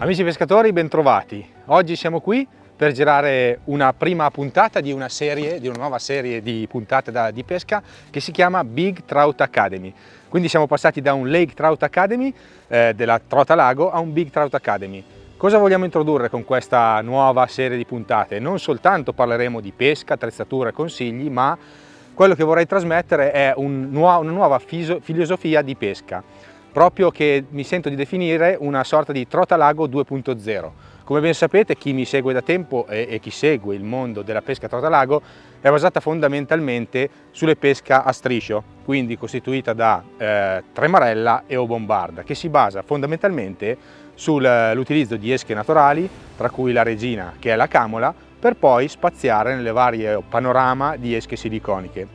Amici pescatori, bentrovati. Oggi siamo qui per girare una prima puntata di una nuova serie di puntate di pesca che si chiama Big Trout Academy. Quindi siamo passati da un Lake Trout Academy della Trota Lago a un Big Trout Academy. Cosa vogliamo introdurre con questa nuova serie di puntate? Non soltanto parleremo di pesca, attrezzatura e consigli, ma quello che vorrei trasmettere è una nuova filosofia di pesca, proprio che mi sento di definire una sorta di Trota Lago 2.0. Come ben sapete, chi mi segue da tempo e chi segue il mondo della pesca Trota Lago è basata fondamentalmente sulle pesca a striscio, quindi costituita da tremarella e o bombarda, che si basa fondamentalmente sull'utilizzo di esche naturali, tra cui la regina che è la camola, per poi spaziare nelle varie panorama di esche siliconiche.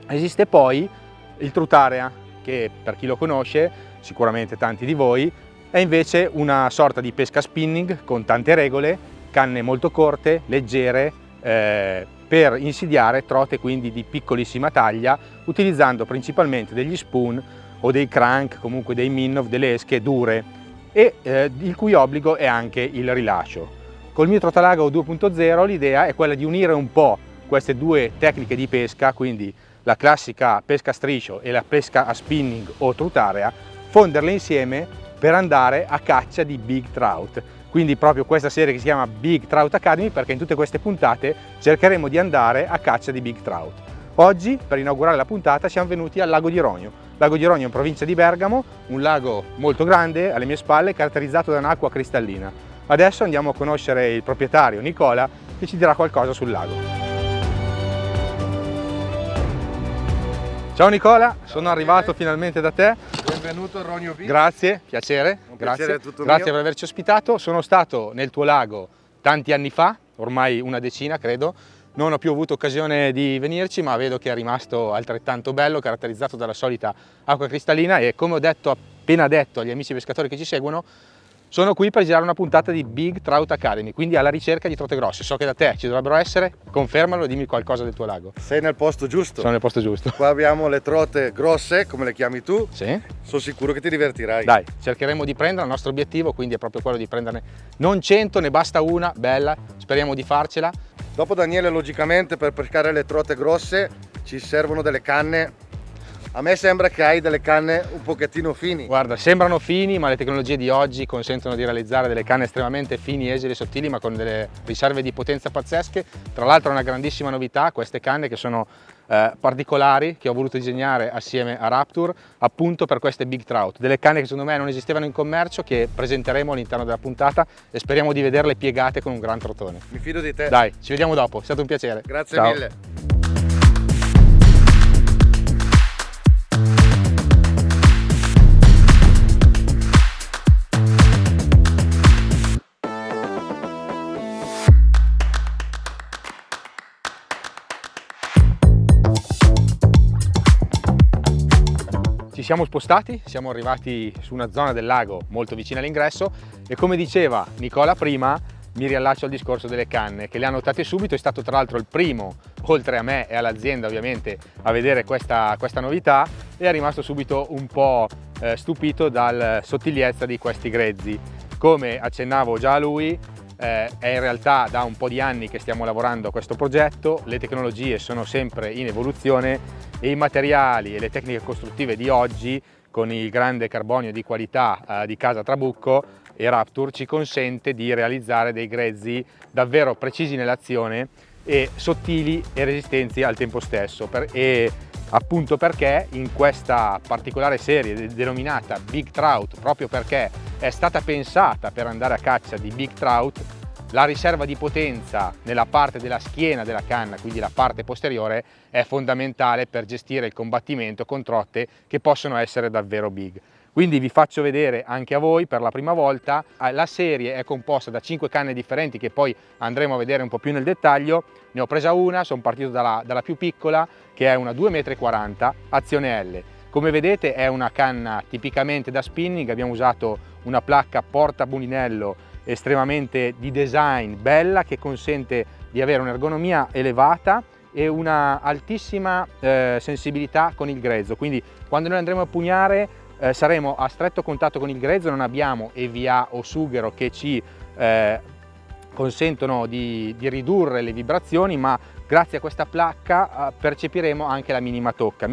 Esiste poi il Trutarea, che per chi lo conosce, sicuramente tanti di voi, è invece una sorta di pesca spinning con tante regole, canne molto corte, leggere, per insidiare trote quindi di piccolissima taglia, utilizzando principalmente degli spoon o dei crank, comunque dei minnow, delle esche dure, e il cui obbligo è anche il rilascio. Col mio Trota Lago 2.0 l'idea è quella di unire un po' queste due tecniche di pesca, quindi la classica pesca a striscio e la pesca a spinning o trutarea, fonderle insieme per andare a caccia di Big Trout. Quindi proprio questa serie che si chiama Big Trout Academy, perché in tutte queste puntate cercheremo di andare a caccia di Big Trout. Oggi, per inaugurare la puntata, siamo venuti al Lago di Rogno. Lago di Rogno in provincia di Bergamo, un lago molto grande alle mie spalle, caratterizzato da un'acqua cristallina. Adesso andiamo a conoscere il proprietario Nicola, che ci dirà qualcosa sul lago. Ciao Nicola, sono arrivato finalmente da te. Benvenuto a Rogno Beach. Grazie, piacere. Piacere tutto Grazie mio. per averci ospitato. Sono stato nel tuo lago tanti anni fa, ormai una decina credo. Non ho più avuto occasione di venirci, ma vedo che è rimasto altrettanto bello, caratterizzato dalla solita acqua cristallina, e come ho appena detto agli amici pescatori che ci seguono, sono qui per girare una puntata di Big Trout Academy, quindi alla ricerca di trote grosse. So che da te ci dovrebbero essere, confermalo e dimmi qualcosa del tuo lago. Sei nel posto giusto. Sono nel posto giusto. Qua abbiamo le trote grosse, come le chiami tu. Sì. Sono sicuro che ti divertirai. Dai, cercheremo di prendere, il nostro obiettivo quindi è proprio quello di prenderne non 100, ne basta una, bella, speriamo di farcela. Dopo Daniele, logicamente, per pescare le trote grosse ci servono delle canne. A me sembra che hai delle canne un pochettino fini. Guarda, sembrano fini, ma le tecnologie di oggi consentono di realizzare delle canne estremamente fini, esili e sottili, ma con delle riserve di potenza pazzesche. Tra l'altro è una grandissima novità queste canne, che sono particolari, che ho voluto disegnare assieme a Rapture appunto per queste Big Trout. Delle canne che secondo me non esistevano in commercio, che presenteremo all'interno della puntata e speriamo di vederle piegate con un gran trotone. Mi fido di te. Dai, ci vediamo dopo, è stato un piacere. Grazie Ciao. mille. Ci siamo spostati, siamo arrivati su una zona del lago molto vicina all'ingresso e, come diceva Nicola prima, mi riallaccio al discorso delle canne, che le ha notate subito. È stato tra l'altro il primo, oltre a me e all'azienda ovviamente, a vedere questa novità, e è rimasto subito un po' stupito dalla sottigliezza di questi grezzi. Come accennavo già a lui, è in realtà da un po' di anni che stiamo lavorando a questo progetto, le tecnologie sono sempre in evoluzione e i materiali e le tecniche costruttive di oggi, con il grande carbonio di qualità di Casa Trabucco e Rapture, ci consente di realizzare dei grezzi davvero precisi nell'azione e sottili e resistenti al tempo stesso, e appunto perché in questa particolare serie denominata Big Trout, proprio perché è stata pensata per andare a caccia di Big Trout, la riserva di potenza nella parte della schiena della canna, quindi la parte posteriore, è fondamentale per gestire il combattimento con trote che possono essere davvero big. Quindi vi faccio vedere anche a voi per la prima volta. La serie è composta da 5 canne differenti che poi andremo a vedere un po' più nel dettaglio. Ne ho presa una, sono partito dalla più piccola, che è una 2,40 m, azione L. Come vedete è una canna tipicamente da spinning, abbiamo usato una placca porta bulinello estremamente di design bella, che consente di avere un'ergonomia elevata e una altissima sensibilità con il grezzo, quindi quando noi andremo a pugnare saremo a stretto contatto con il grezzo, non abbiamo EVA o sughero che ci consentono di ridurre le vibrazioni, ma grazie a questa placca percepiremo anche la minima tocca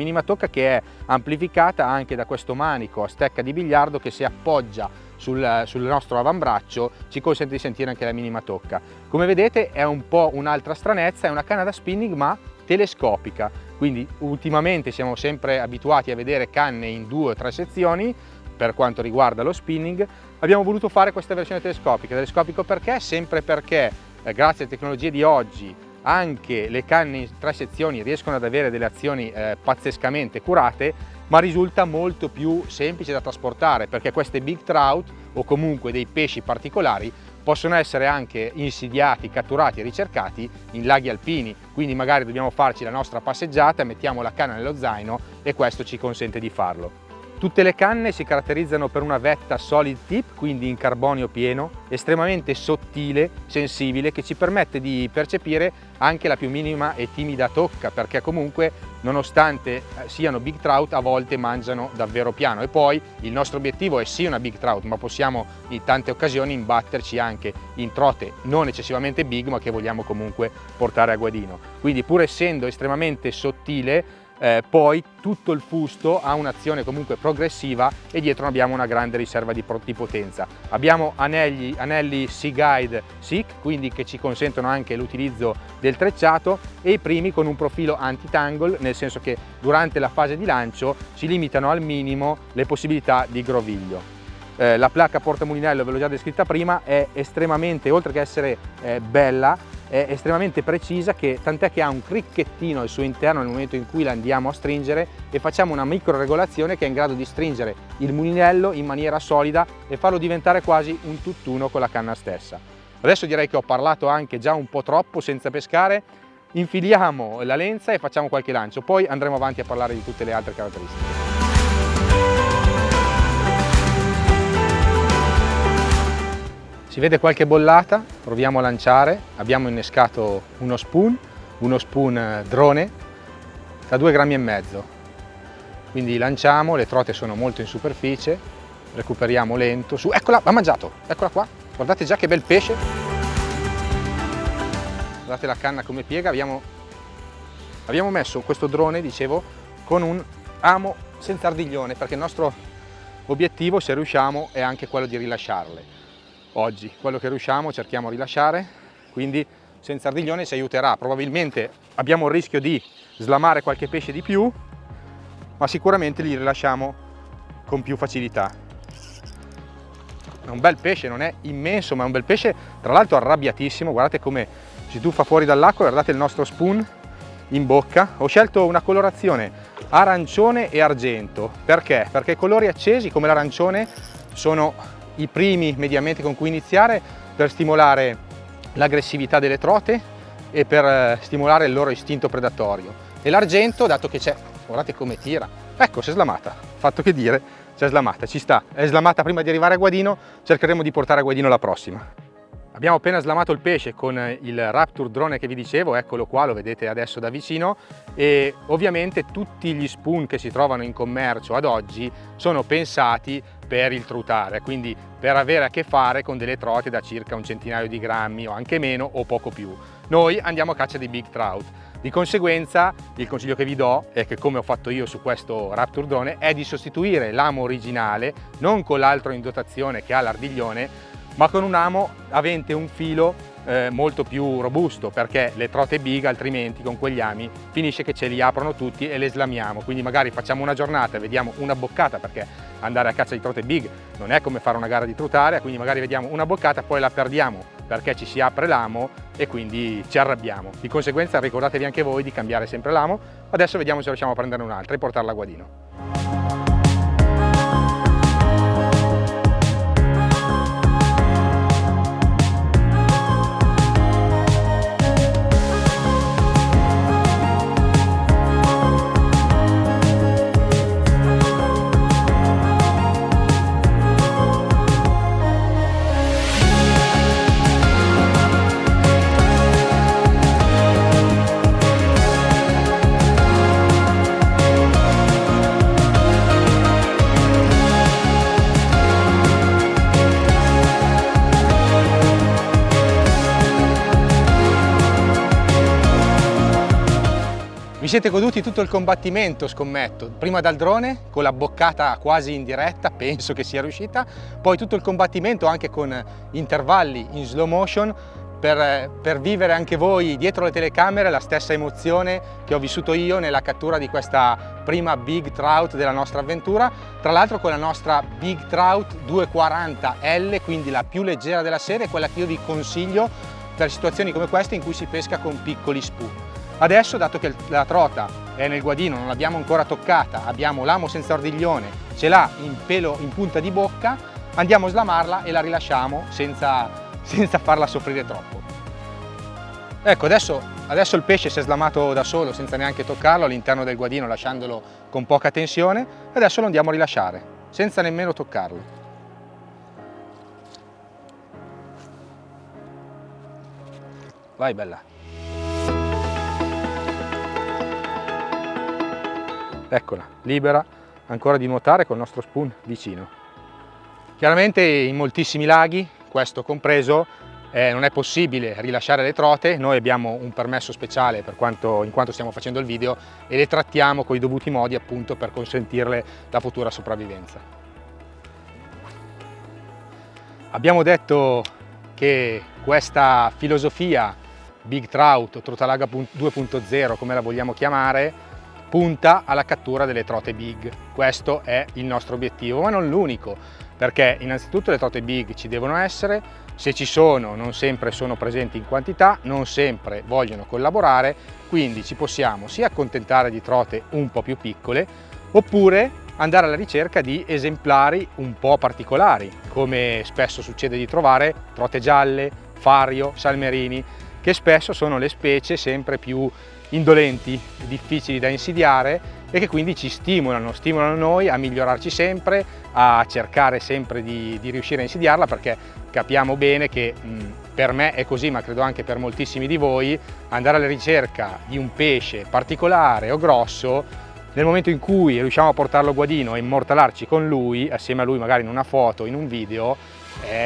che è amplificata anche da questo manico a stecca di biliardo che si appoggia sul nostro avambraccio, ci consente di sentire anche la minima tocca. Come vedete è un po' un'altra stranezza, è una canna da spinning ma telescopica, quindi ultimamente siamo sempre abituati a vedere canne in 2 o 3 sezioni. Per quanto riguarda lo spinning abbiamo voluto fare questa versione telescopica. Telescopico perché? Sempre perché grazie alle tecnologie di oggi anche le canne in 3 sezioni riescono ad avere delle azioni pazzescamente curate, ma risulta molto più semplice da trasportare, perché queste big trout o comunque dei pesci particolari possono essere anche insidiati, catturati e ricercati in laghi alpini, quindi magari dobbiamo farci la nostra passeggiata, mettiamo la canna nello zaino e questo ci consente di farlo. Tutte le canne si caratterizzano per una vetta solid tip, quindi in carbonio pieno, estremamente sottile, sensibile, che ci permette di percepire anche la più minima e timida tocca, perché comunque nonostante siano big trout a volte mangiano davvero piano. E poi il nostro obiettivo è sì una big trout, ma possiamo in tante occasioni imbatterci anche in trote non eccessivamente big ma che vogliamo comunque portare a guadino. Quindi pur essendo estremamente sottile, poi tutto il fusto ha un'azione comunque progressiva e dietro abbiamo una grande riserva di potenza. Abbiamo anelli Sea Guide SICK, quindi che ci consentono anche l'utilizzo del trecciato, e i primi con un profilo anti-tangle, nel senso che durante la fase di lancio si limitano al minimo le possibilità di groviglio. La placca portamulinello, ve l'ho già descritta prima, è estremamente, oltre che essere bella, è estremamente precisa, tant'è che ha un cricchettino al suo interno nel momento in cui la andiamo a stringere, e facciamo una micro regolazione che è in grado di stringere il mulinello in maniera solida e farlo diventare quasi un tutt'uno con la canna stessa. Adesso direi che ho parlato anche già un po' troppo senza pescare, infiliamo la lenza e facciamo qualche lancio, poi andremo avanti a parlare di tutte le altre caratteristiche. Si vede qualche bollata, proviamo a lanciare. Abbiamo innescato uno spoon drone da 2,5 grammi. Quindi lanciamo, le trote sono molto in superficie, recuperiamo lento, su, eccola, ha mangiato, eccola qua, guardate già che bel pesce. Guardate la canna come piega, abbiamo messo questo drone, dicevo, con un amo senza ardiglione, perché il nostro obiettivo, se riusciamo, è anche quello di rilasciarle. Oggi quello che riusciamo cerchiamo di rilasciare, quindi senza ardiglione ci aiuterà. Probabilmente abbiamo il rischio di slamare qualche pesce di più, ma sicuramente li rilasciamo con più facilità. È un bel pesce, non è immenso, ma è un bel pesce, tra l'altro arrabbiatissimo. Guardate come si tuffa fuori dall'acqua, guardate il nostro spoon in bocca. Ho scelto una colorazione arancione e argento. Perché? Perché i colori accesi come l'arancione sono i primi mediamente con cui iniziare per stimolare l'aggressività delle trote e per stimolare il loro istinto predatorio. E l'argento, dato che c'è, guardate come tira, ecco, si è slamata, fatto che dire, si è slamata, ci sta, è slamata prima di arrivare a guadino, cercheremo di portare a guadino la prossima. Abbiamo appena slamato il pesce con il Rapture drone che vi dicevo, eccolo qua, lo vedete adesso da vicino, e ovviamente tutti gli spoon che si trovano in commercio ad oggi sono pensati per il trutare, quindi per avere a che fare con delle trote da circa un centinaio di grammi o anche meno o poco più. Noi andiamo a caccia di big trout. Di conseguenza il consiglio che vi do è che, come ho fatto io su questo Rapture drone, è di sostituire l'amo originale non con l'altro in dotazione che ha l'ardiglione, ma con un amo avente un filo molto più robusto, perché le trote big altrimenti con quegli ami finisce che ce li aprono tutti e le slamiamo. Quindi magari facciamo una giornata e vediamo una boccata, perché andare a caccia di trote big non è come fare una gara di trutare, quindi magari vediamo una boccata, poi la perdiamo perché ci si apre l'amo e quindi ci arrabbiamo. Di conseguenza ricordatevi anche voi di cambiare sempre l'amo. Adesso vediamo se riusciamo a prendere un'altra e portarla a guadino. Vi siete goduti tutto il combattimento, scommetto, prima dal drone con la boccata quasi in diretta, penso che sia riuscita, poi tutto il combattimento anche con intervalli in slow motion per vivere anche voi dietro le telecamere la stessa emozione che ho vissuto io nella cattura di questa prima Big Trout della nostra avventura, tra l'altro con la nostra Big Trout 240L, quindi la più leggera della serie, quella che io vi consiglio per situazioni come queste in cui si pesca con piccoli spoon. Adesso, dato che la trota è nel guadino, non l'abbiamo ancora toccata, abbiamo l'amo senza ordiglione, ce l'ha in pelo in punta di bocca, andiamo a slamarla e la rilasciamo senza farla soffrire troppo. Ecco, adesso il pesce si è slamato da solo senza neanche toccarlo all'interno del guadino, lasciandolo con poca tensione. Adesso lo andiamo a rilasciare senza nemmeno toccarlo. Vai bella. Eccola, libera ancora di nuotare col nostro spoon vicino. Chiaramente in moltissimi laghi, questo compreso, non è possibile rilasciare le trote. Noi abbiamo un permesso speciale in quanto stiamo facendo il video e le trattiamo con i dovuti modi appunto per consentirle la futura sopravvivenza. Abbiamo detto che questa filosofia Big Trout o Trotalaga 2.0, come la vogliamo chiamare, punta alla cattura delle trote big. Questo è il nostro obiettivo, ma non l'unico, perché innanzitutto le trote big ci devono essere, se ci sono non sempre sono presenti in quantità, non sempre vogliono collaborare, quindi ci possiamo sia accontentare di trote un po' più piccole, oppure andare alla ricerca di esemplari un po' particolari, come spesso succede di trovare trote gialle, fario, salmerini, che spesso sono le specie sempre più indolenti, difficili da insidiare e che quindi ci stimolano noi a migliorarci sempre, a cercare sempre di riuscire a insidiarla, perché capiamo bene che per me è così, ma credo anche per moltissimi di voi, andare alla ricerca di un pesce particolare o grosso, nel momento in cui riusciamo a portarlo a guadino e immortalarci con lui, assieme a lui magari in una foto, in un video,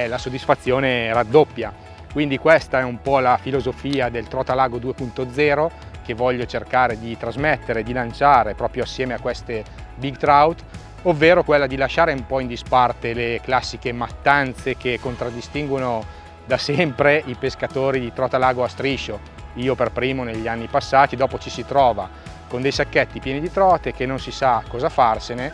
la soddisfazione raddoppia. Quindi questa è un po' la filosofia del Trotalago 2.0 che voglio cercare di trasmettere, di lanciare proprio assieme a queste Big Trout, ovvero quella di lasciare un po' in disparte le classiche mattanze che contraddistinguono da sempre i pescatori di Trotalago a striscio. Io per primo negli anni passati, dopo ci si trova con dei sacchetti pieni di trote che non si sa cosa farsene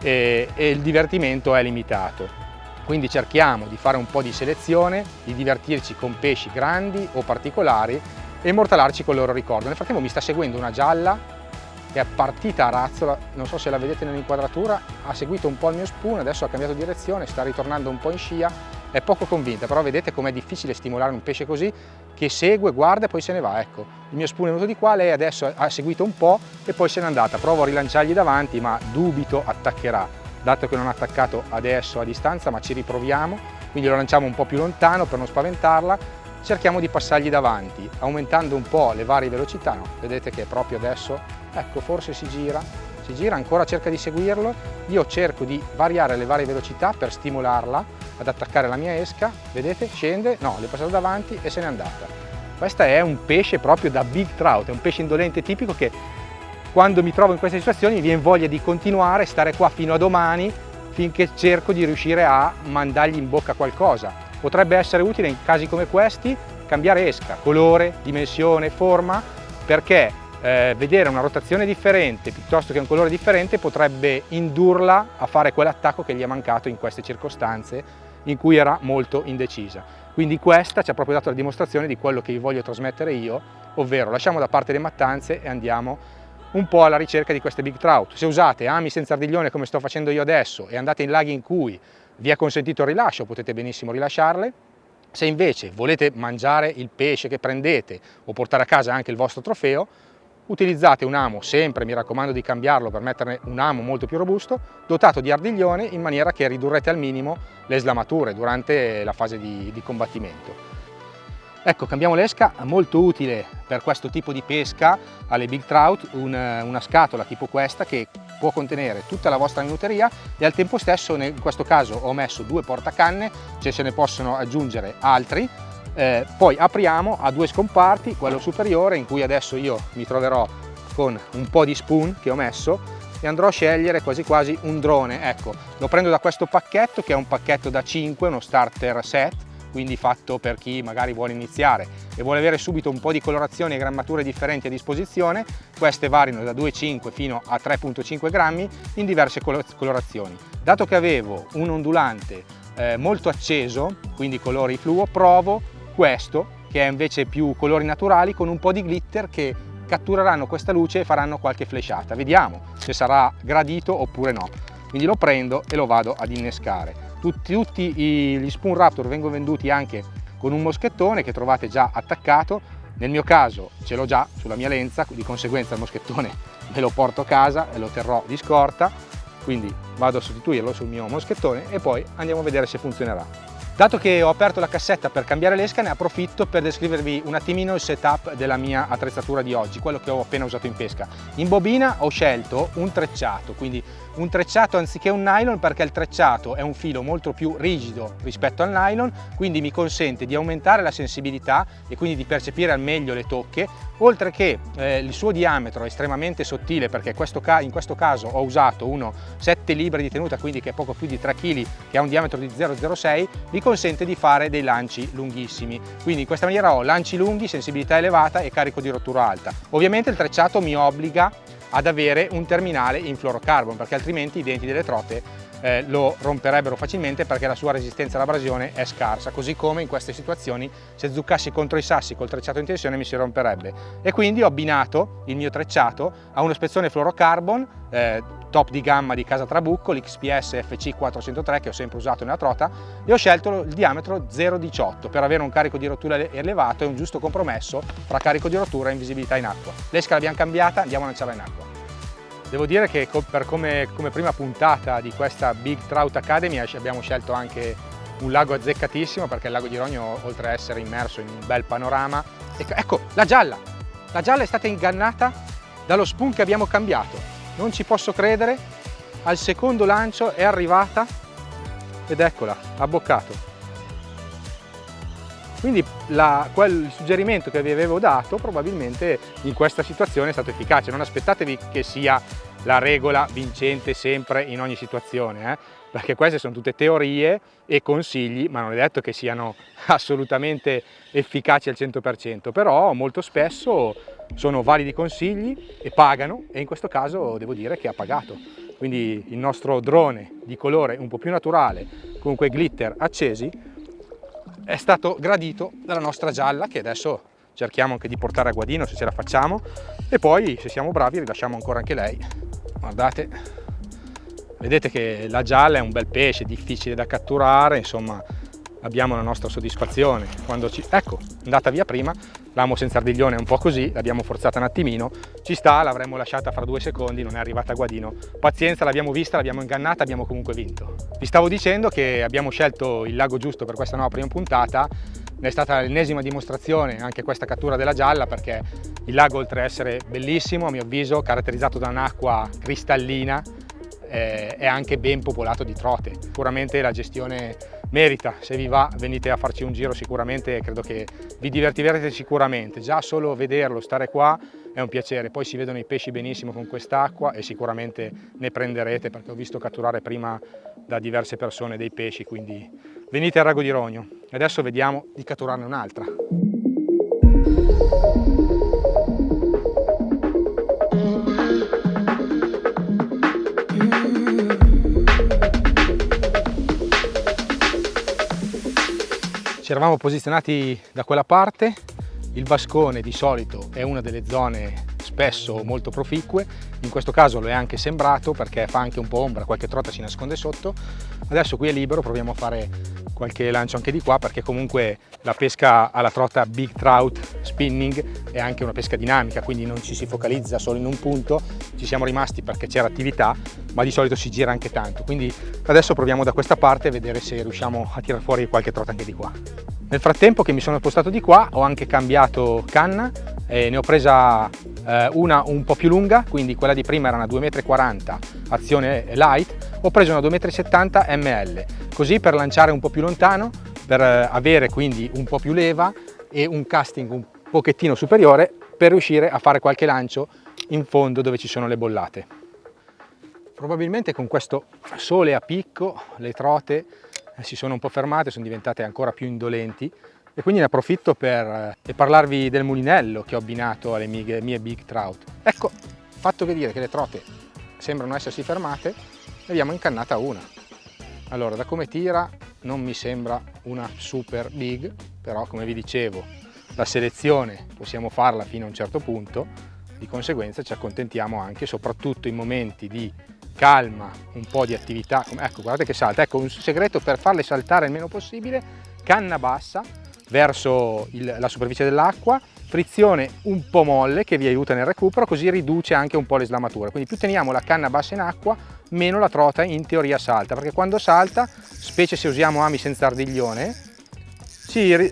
e il divertimento è limitato. Quindi cerchiamo di fare un po' di selezione, di divertirci con pesci grandi o particolari e immortalarci col loro ricordo. Nel frattempo mi sta seguendo una gialla che è partita a razzola, non so se la vedete nell'inquadratura, ha seguito un po' il mio spoon, adesso ha cambiato direzione, sta ritornando un po' in scia, è poco convinta, però vedete com'è difficile stimolare un pesce così, che segue, guarda e poi se ne va. Ecco, il mio spoon è venuto di qua, lei adesso ha seguito un po' e poi se n'è andata. Provo a rilanciargli davanti, ma dubito attaccherà, dato che non ha attaccato adesso a distanza, ma ci riproviamo, quindi lo lanciamo un po' più lontano per non spaventarla. Cerchiamo di passargli davanti, aumentando un po' le varie velocità. No, vedete che proprio adesso, ecco, forse si gira, ancora cerca di seguirlo. Io cerco di variare le varie velocità per stimolarla ad attaccare la mia esca. Vedete, scende, no, le è passato davanti e se n'è andata. Questa è un pesce proprio da Big Trout, è un pesce indolente tipico che quando mi trovo in queste situazioni mi viene voglia di continuare, stare qua fino a domani, finché cerco di riuscire a mandargli in bocca qualcosa. Potrebbe essere utile in casi come questi cambiare esca, colore, dimensione, forma, perché vedere una rotazione differente piuttosto che un colore differente potrebbe indurla a fare quell'attacco che gli è mancato in queste circostanze in cui era molto indecisa. Quindi questa ci ha proprio dato la dimostrazione di quello che vi voglio trasmettere io, ovvero lasciamo da parte le mattanze e andiamo un po' alla ricerca di queste Big Trout. Se usate ami senza ardiglione come sto facendo io adesso e andate in laghi in cui vi è consentito il rilascio, potete benissimo rilasciarle. Se invece volete mangiare il pesce che prendete o portare a casa anche il vostro trofeo, utilizzate un amo, sempre mi raccomando di cambiarlo per metterne un amo molto più robusto, dotato di ardiglione, in maniera che ridurrete al minimo le slamature durante la fase di combattimento. Ecco, cambiamo l'esca, molto utile per questo tipo di pesca alle Big Trout, una scatola tipo questa che può contenere tutta la vostra minuteria e al tempo stesso, in questo caso ho messo 2 portacanne, cioè se ne possono aggiungere altri. Poi apriamo a 2 scomparti, quello superiore in cui adesso io mi troverò con un po' di spoon che ho messo e andrò a scegliere quasi quasi un drone. Ecco, lo prendo da questo pacchetto che è un pacchetto da 5, uno starter set, quindi fatto per chi magari vuole iniziare e vuole avere subito un po' di colorazioni e grammature differenti a disposizione. Queste variano da 2,5 fino a 3,5 grammi in diverse colorazioni. Dato che avevo un ondulante molto acceso, quindi colori fluo, provo questo che è invece più colori naturali con un po' di glitter che cattureranno questa luce e faranno qualche flashata. Vediamo se sarà gradito oppure no. Quindi lo prendo e lo vado ad innescare. Tutti gli Spoon Raptor vengono venduti anche con un moschettone che trovate già attaccato. Nel mio caso ce l'ho già sulla mia lenza, di conseguenza il moschettone me lo porto a casa e lo terrò di scorta, quindi vado a sostituirlo sul mio moschettone e poi andiamo a vedere se funzionerà. Dato che ho aperto la cassetta per cambiare l'esca, ne approfitto per descrivervi un attimino il setup della mia attrezzatura di oggi, quello che ho appena usato in pesca. In bobina ho scelto un trecciato, quindi un trecciato anziché un nylon, perché il trecciato è un filo molto più rigido rispetto al nylon, quindi mi consente di aumentare la sensibilità e quindi di percepire al meglio le tocche, oltre che il suo diametro è estremamente sottile, perché in questo caso ho usato uno 7 libbre di tenuta, quindi che è poco più di 3 kg, che ha un diametro di 0,06, mi consente di fare dei lanci lunghissimi. Quindi in questa maniera ho lanci lunghi, sensibilità elevata e carico di rottura alta. Ovviamente il trecciato mi obbliga ad avere un terminale in fluorocarbon, perché altrimenti i denti delle trote lo romperebbero facilmente, perché la sua resistenza all'abrasione è scarsa, così come in queste situazioni se zuccassi contro i sassi col trecciato in tensione mi si romperebbe. E quindi ho abbinato il mio trecciato a uno spezzone fluorocarbon top di gamma di Casa Trabucco, l'XPS FC 403 che ho sempre usato nella trota, e ho scelto il diametro 0,18 per avere un carico di rottura elevato e un giusto compromesso tra carico di rottura e invisibilità in acqua. L'esca l'abbiamo cambiata, andiamo a lanciarla in acqua. Devo dire che come prima puntata di questa Big Trout Academy abbiamo scelto anche un lago azzeccatissimo, perché il lago di Rogno, oltre a essere immerso in un bel panorama, ecco la gialla è stata ingannata dallo spoon che abbiamo cambiato. Non ci posso credere, al secondo lancio è arrivata ed eccola, ha boccato. Quindi quel suggerimento che vi avevo dato probabilmente in questa situazione è stato efficace. Non aspettatevi che sia la regola vincente sempre in ogni situazione, perché queste sono tutte teorie e consigli, ma non è detto che siano assolutamente efficaci al 100%, però molto spesso sono validi consigli e pagano, e in questo caso devo dire che ha pagato. Quindi il nostro drone di colore un po' più naturale, con quei glitter accesi, è stato gradito dalla nostra gialla, che adesso cerchiamo anche di portare a guadino se ce la facciamo, e poi se siamo bravi rilasciamo ancora anche lei. Guardate, vedete che la gialla è un bel pesce, difficile da catturare, insomma abbiamo la nostra soddisfazione quando ecco, è andata via prima. L'amo senza ardiglione è un po' così, l'abbiamo forzata un attimino, ci sta, l'avremmo lasciata fra 2 secondi, non è arrivata a guadino. Pazienza, l'abbiamo vista, l'abbiamo ingannata, abbiamo comunque vinto. Vi stavo dicendo che abbiamo scelto il lago giusto per questa nuova prima puntata. È stata l'ennesima dimostrazione anche questa cattura della gialla, perché il lago, oltre a essere bellissimo, a mio avviso, caratterizzato da un'acqua cristallina, è anche ben popolato di trote. Sicuramente la gestione merita, se vi va venite a farci un giro, sicuramente credo che vi divertirete sicuramente, già solo vederlo, stare qua è un piacere. Poi si vedono i pesci benissimo con quest'acqua e sicuramente ne prenderete, perché ho visto catturare prima da diverse persone dei pesci, quindi venite al Lago di Rogno. E adesso vediamo di catturarne un'altra. Ci eravamo posizionati da quella parte. Il vascone di solito è una delle zone spesso molto proficue, in questo caso lo è anche sembrato, perché fa anche un po' ombra, qualche trota si nasconde sotto. Adesso qui è libero, proviamo a fare qualche lancio anche di qua, perché comunque la pesca alla trota Big Trout Spinning è anche una pesca dinamica, quindi non ci si focalizza solo in un punto. Ci siamo rimasti perché c'era attività, ma di solito si gira anche tanto, quindi adesso proviamo da questa parte a vedere se riusciamo a tirar fuori qualche trota anche di qua. Nel frattempo che mi sono spostato di qua ho anche cambiato canna e ne ho presa una un po' più lunga, quindi quella di prima era una 2,40 m azione light, ho preso una 2,70 m ml, così per lanciare un po' più lontano, per avere quindi un po' più leva e un casting un pochettino superiore, per riuscire a fare qualche lancio in fondo dove ci sono le bollate. Probabilmente con questo sole a picco le trote si sono un po' fermate, sono diventate ancora più indolenti, e quindi ne approfitto per parlarvi del mulinello che ho abbinato alle mie big trout. Ecco, fatto vedere che le trote sembrano essersi fermate, ne abbiamo incannata una. Allora, da come tira non mi sembra una super big, però come vi dicevo la selezione possiamo farla fino a un certo punto, di conseguenza ci accontentiamo anche, soprattutto in momenti di calma, un po' di attività. Ecco, guardate che salta. Ecco, un segreto per farle saltare il meno possibile: canna bassa verso la superficie dell'acqua, frizione un po' molle che vi aiuta nel recupero, così riduce anche un po' le slamature. Quindi più teniamo la canna bassa in acqua, meno la trota in teoria salta, perché quando salta, specie se usiamo ami senza ardiglione,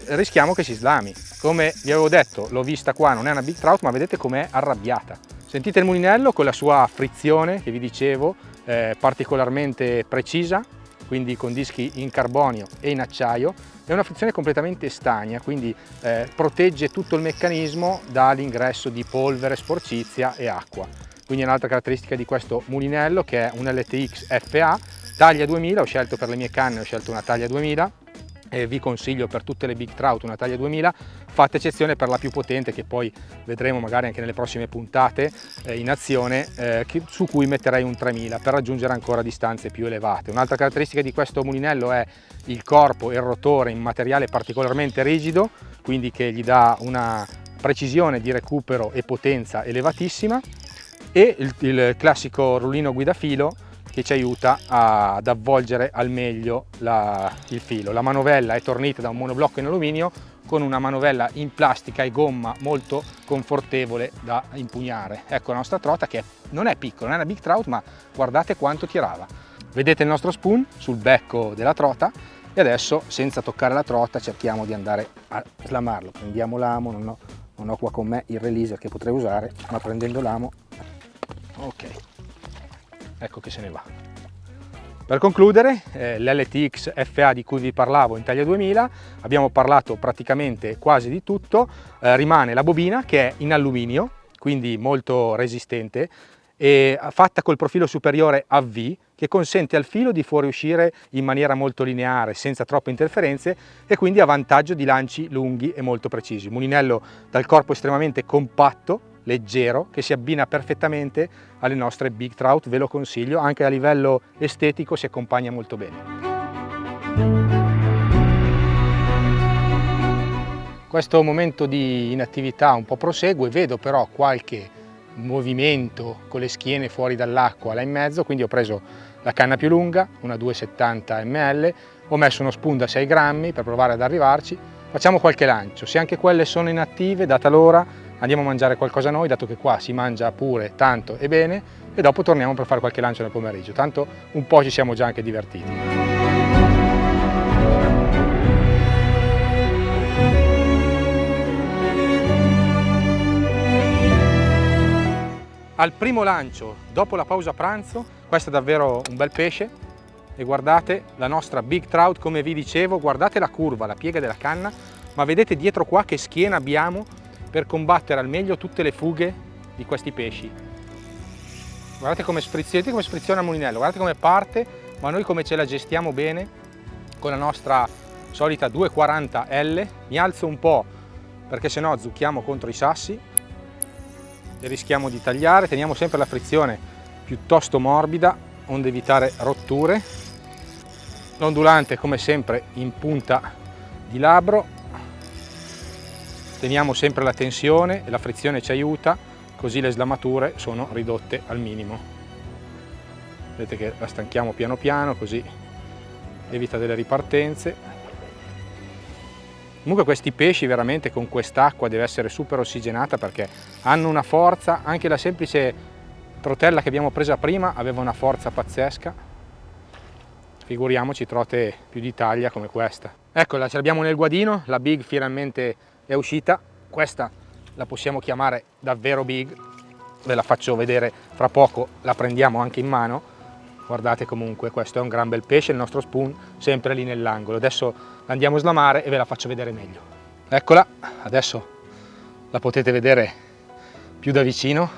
rischiamo che si slami. Come vi avevo detto, l'ho vista qua, non è una big trout, ma vedete com'è arrabbiata. Sentite il mulinello con la sua frizione che vi dicevo, particolarmente precisa, quindi con dischi in carbonio e in acciaio. È una frizione completamente stagna, quindi protegge tutto il meccanismo dall'ingresso di polvere, sporcizia e acqua. Quindi è un'altra caratteristica di questo mulinello, che è un LTX FA, taglia 2000, ho scelto per le mie canne, ho scelto una taglia 2000. Vi consiglio per tutte le big trout una taglia 2000, fatta eccezione per la più potente, che poi vedremo magari anche nelle prossime puntate in azione, su cui metterei un 3000 per raggiungere ancora distanze più elevate. Un'altra caratteristica di questo mulinello è il corpo e il rotore in materiale particolarmente rigido, quindi che gli dà una precisione di recupero e potenza elevatissima, e il classico rullino guidafilo che ci aiuta ad avvolgere al meglio il filo. La manovella è tornita da un monoblocco in alluminio con una manovella in plastica e gomma molto confortevole da impugnare. Ecco la nostra trota, che non è piccola, non è una big trout, ma guardate quanto tirava. Vedete il nostro spoon sul becco della trota, e adesso senza toccare la trota cerchiamo di andare a slamarlo. Prendiamo l'amo, non ho qua con me il releaser che potrei usare, ma prendendo l'amo, ok, ecco che se ne va. Per concludere, l'LTX FA di cui vi parlavo in taglia 2000, abbiamo parlato praticamente quasi di tutto. Rimane la bobina, che è in alluminio, quindi molto resistente, e fatta col profilo superiore a V, che consente al filo di fuoriuscire in maniera molto lineare, senza troppe interferenze, e quindi ha vantaggio di lanci lunghi e molto precisi. Mulinello dal corpo estremamente compatto, leggero, che si abbina perfettamente alle nostre big trout, ve lo consiglio, anche a livello estetico si accompagna molto bene. Questo momento di inattività un po' prosegue, vedo però qualche movimento con le schiene fuori dall'acqua là in mezzo, quindi ho preso la canna più lunga, una 270 ml, ho messo uno spoon da 6 grammi per provare ad arrivarci, facciamo qualche lancio. Se anche quelle sono inattive, data l'ora, andiamo a mangiare qualcosa noi, dato che qua si mangia pure tanto e bene, e dopo torniamo per fare qualche lancio nel pomeriggio, tanto un po' ci siamo già anche divertiti. Al primo lancio, dopo la pausa pranzo, questo è davvero un bel pesce, e guardate la nostra big trout, come vi dicevo, guardate la curva, la piega della canna, ma vedete dietro qua che schiena abbiamo per combattere al meglio tutte le fughe di questi pesci. Guardate come spriziona il mulinello, guardate come parte, ma noi come ce la gestiamo bene con la nostra solita 240L. Mi alzo un po' perché sennò zucchiamo contro i sassi e rischiamo di tagliare. Teniamo sempre la frizione piuttosto morbida, onde evitare rotture. L'ondulante come sempre in punta di labbro. Teniamo sempre la tensione e la frizione ci aiuta, così le slamature sono ridotte al minimo. Vedete che la stanchiamo piano piano, così evita delle ripartenze. Comunque questi pesci veramente con quest'acqua deve essere super ossigenata, perché hanno una forza, anche la semplice trotella che abbiamo presa prima aveva una forza pazzesca. Figuriamoci trote più di taglia come questa. Eccola, ce l'abbiamo nel guadino, la big finalmente è uscita. Questa la possiamo chiamare davvero big, ve la faccio vedere fra poco, la prendiamo anche in mano. Guardate, comunque questo è un gran bel pesce, il nostro spoon sempre lì nell'angolo. Adesso andiamo a slamare e ve la faccio vedere meglio. Eccola, adesso la potete vedere più da vicino.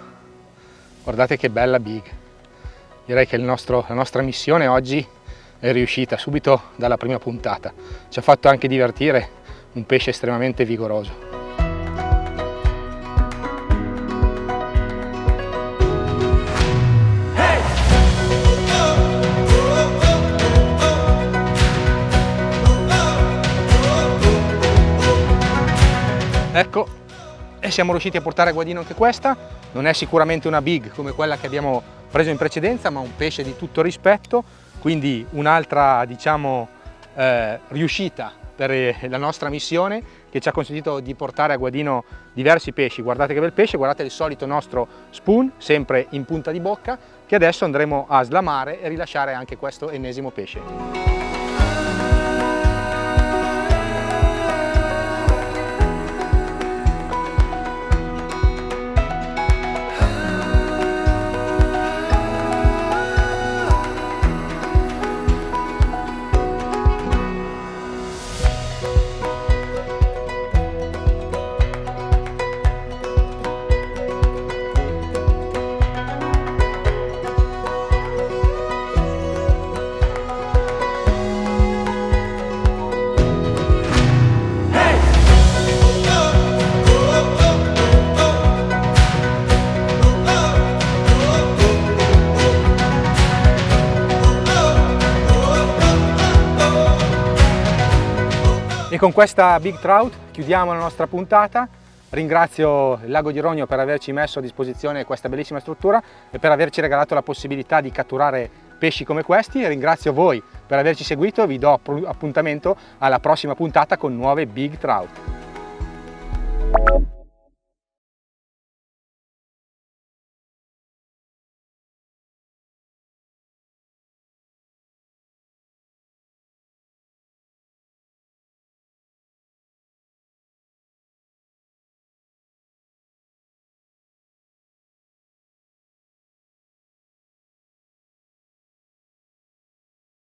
Guardate che bella big. Direi che la nostra missione oggi è riuscita subito dalla prima puntata. Ci ha fatto anche divertire, un pesce estremamente vigoroso. Ecco, e siamo riusciti a portare a guadino anche questa. Non è sicuramente una big come quella che abbiamo preso in precedenza, ma un pesce di tutto rispetto, quindi un'altra, diciamo, riuscita per la nostra missione, che ci ha consentito di portare a guadino diversi pesci. Guardate che bel pesce, guardate il solito nostro spoon, sempre in punta di bocca, che adesso andremo a slamare e rilasciare anche questo ennesimo pesce. E con questa big trout chiudiamo la nostra puntata. Ringrazio il Lago di Rogno per averci messo a disposizione questa bellissima struttura e per averci regalato la possibilità di catturare pesci come questi. Ringrazio voi per averci seguito e vi do appuntamento alla prossima puntata con nuove big trout.